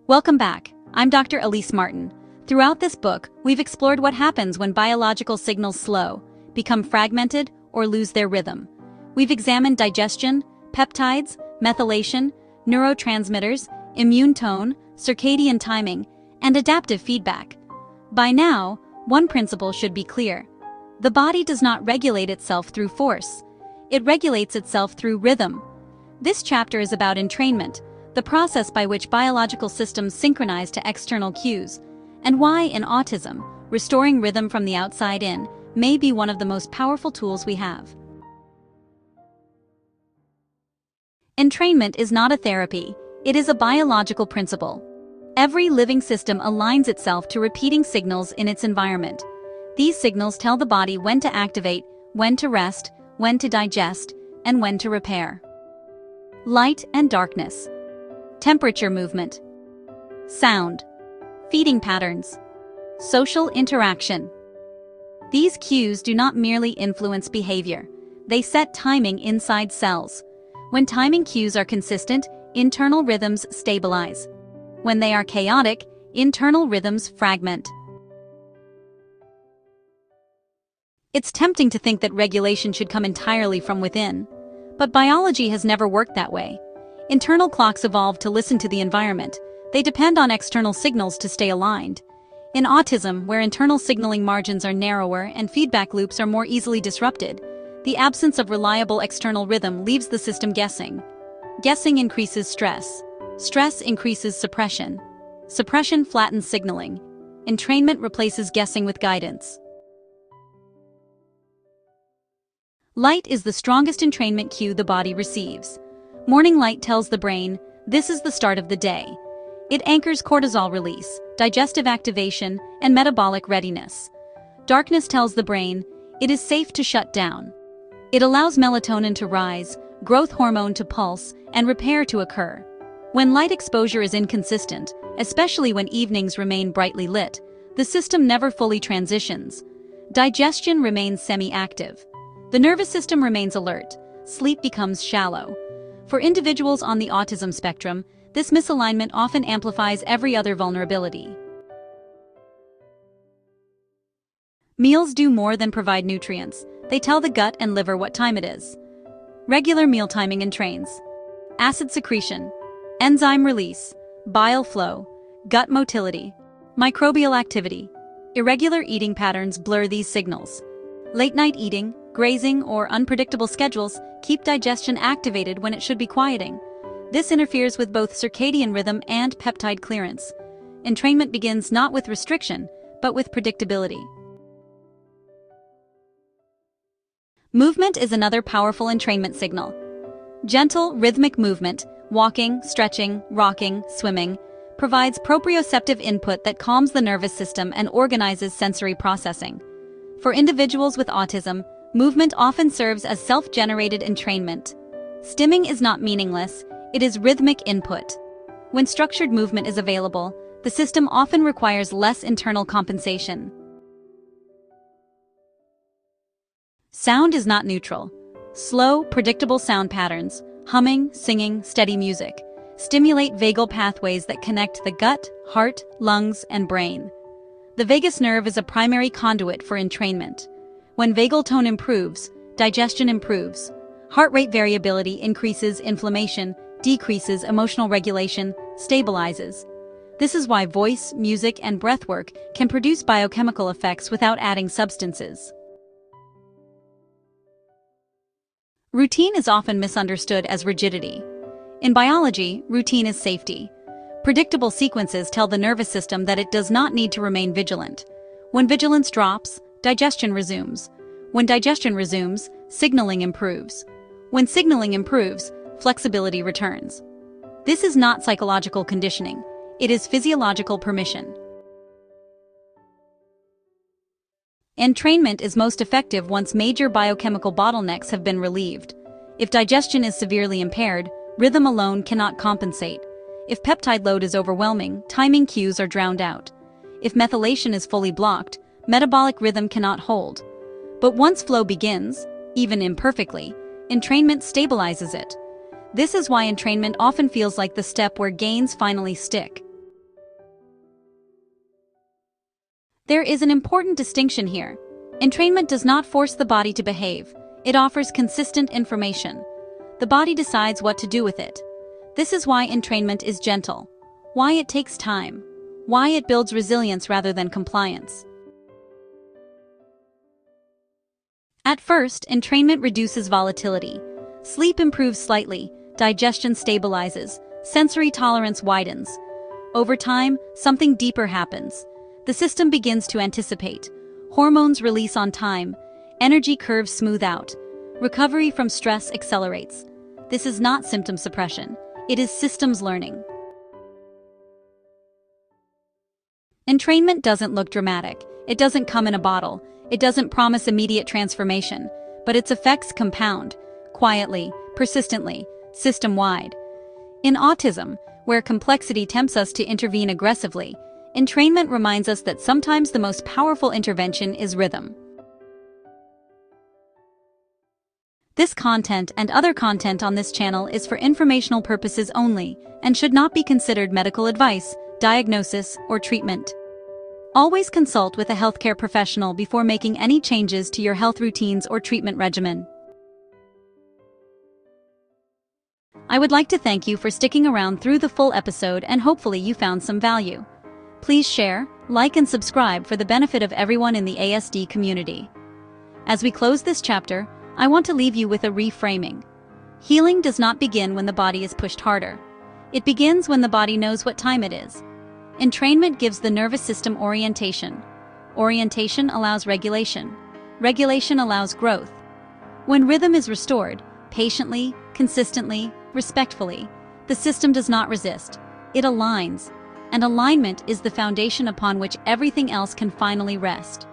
Welcome back. I'm Dr. Elise Martin. Throughout this book, we've explored what happens when biological signals slow, become fragmented, or lose their rhythm. We've examined digestion, peptides, methylation, neurotransmitters, immune tone, circadian timing, and adaptive feedback. By now, one principle should be clear. The body does not regulate itself through force. It regulates itself through rhythm. This chapter is about entrainment, the process by which biological systems synchronize to external cues, and why, in autism, restoring rhythm from the outside in may be one of the most powerful tools we have. Entrainment is not a therapy, it is a biological principle. Every living system aligns itself to repeating signals in its environment. These signals tell the body when to activate, when to rest, when to digest, and when to repair. Light and darkness. Temperature movement. Sound. Feeding patterns. Social interaction. These cues do not merely influence behavior, they set timing inside cells. When timing cues are consistent, internal rhythms stabilize. When they are chaotic, internal rhythms fragment. It's tempting to think that regulation should come entirely from within, but biology has never worked that way. Internal clocks evolved to listen to the environment. They depend on external signals to stay aligned. In autism, where internal signaling margins are narrower and feedback loops are more easily disrupted, the absence of reliable external rhythm leaves the system guessing. Guessing increases stress. Stress increases suppression. Suppression flattens signaling. Entrainment replaces guessing with guidance. Light is the strongest entrainment cue the body receives. Morning light tells the brain, this is the start of the day. It anchors cortisol release, digestive activation, and metabolic readiness. Darkness tells the brain, it is safe to shut down. It allows melatonin to rise, growth hormone to pulse, and repair to occur. When light exposure is inconsistent, especially when evenings remain brightly lit, the system never fully transitions. Digestion remains semi-active. The nervous system remains alert. Sleep becomes shallow. For individuals on the autism spectrum, this misalignment often amplifies every other vulnerability. Meals do more than provide nutrients. They tell the gut and liver what time it is. Regular meal timing entrains. Acid secretion, enzyme release, bile flow, gut motility, microbial activity. Irregular eating patterns blur these signals. Late-night eating, grazing, or unpredictable schedules keep digestion activated when it should be quieting. This interferes with both circadian rhythm and peptide clearance. Entrainment begins not with restriction, but with predictability. Movement is another powerful entrainment signal. Gentle, rhythmic movement, walking, stretching, rocking, swimming, provides proprioceptive input that calms the nervous system and organizes sensory processing. For individuals with autism, movement often serves as self-generated entrainment. Stimming is not meaningless, it is rhythmic input. When structured movement is available, the system often requires less internal compensation. Sound is not neutral. Slow, predictable sound patterns, humming, singing, steady music, stimulate vagal pathways that connect the gut, heart, lungs, and brain. The vagus nerve is a primary conduit for entrainment. When vagal tone improves, digestion improves. Heart rate variability increases inflammation, decreases emotional regulation, stabilizes. This is why voice, music, and breathwork can produce biochemical effects without adding substances. Routine is often misunderstood as rigidity. In biology, routine is safety. Predictable sequences tell the nervous system that it does not need to remain vigilant. When vigilance drops, digestion resumes. When digestion resumes, signaling improves. When signaling improves, flexibility returns. This is not psychological conditioning. It is physiological permission. Entrainment is most effective once major biochemical bottlenecks have been relieved. If digestion is severely impaired, rhythm alone cannot compensate. If peptide load is overwhelming, timing cues are drowned out. If methylation is fully blocked, metabolic rhythm cannot hold. But once flow begins, even imperfectly, entrainment stabilizes it. This is why entrainment often feels like the step where gains finally stick. There is an important distinction here. Entrainment does not force the body to behave. It offers consistent information. The body decides what to do with it. This is why entrainment is gentle, why it takes time, why it builds resilience rather than compliance. At first, entrainment reduces volatility. Sleep improves slightly, digestion stabilizes, sensory tolerance widens. Over time, something deeper happens. The system begins to anticipate. Hormones release on time. Energy curves smooth out. Recovery from stress accelerates. This is not symptom suppression. It is systems learning. Entrainment doesn't look dramatic. It doesn't come in a bottle. It doesn't promise immediate transformation. But its effects compound, quietly, persistently, system-wide. In autism, where complexity tempts us to intervene aggressively, entrainment reminds us that sometimes the most powerful intervention is rhythm. This content and other content on this channel is for informational purposes only and should not be considered medical advice, diagnosis, or treatment. Always consult with a healthcare professional before making any changes to your health routines or treatment regimen. I would like to thank you for sticking around through the full episode, and hopefully you found some value. Please share, like, and subscribe for the benefit of everyone in the ASD community. As we close this chapter, I want to leave you with a reframing. Healing does not begin when the body is pushed harder. It begins when the body knows what time it is. Entrainment gives the nervous system orientation. Orientation allows regulation. Regulation allows growth. When rhythm is restored, patiently, consistently, respectfully, the system does not resist. It aligns. And alignment is the foundation upon which everything else can finally rest.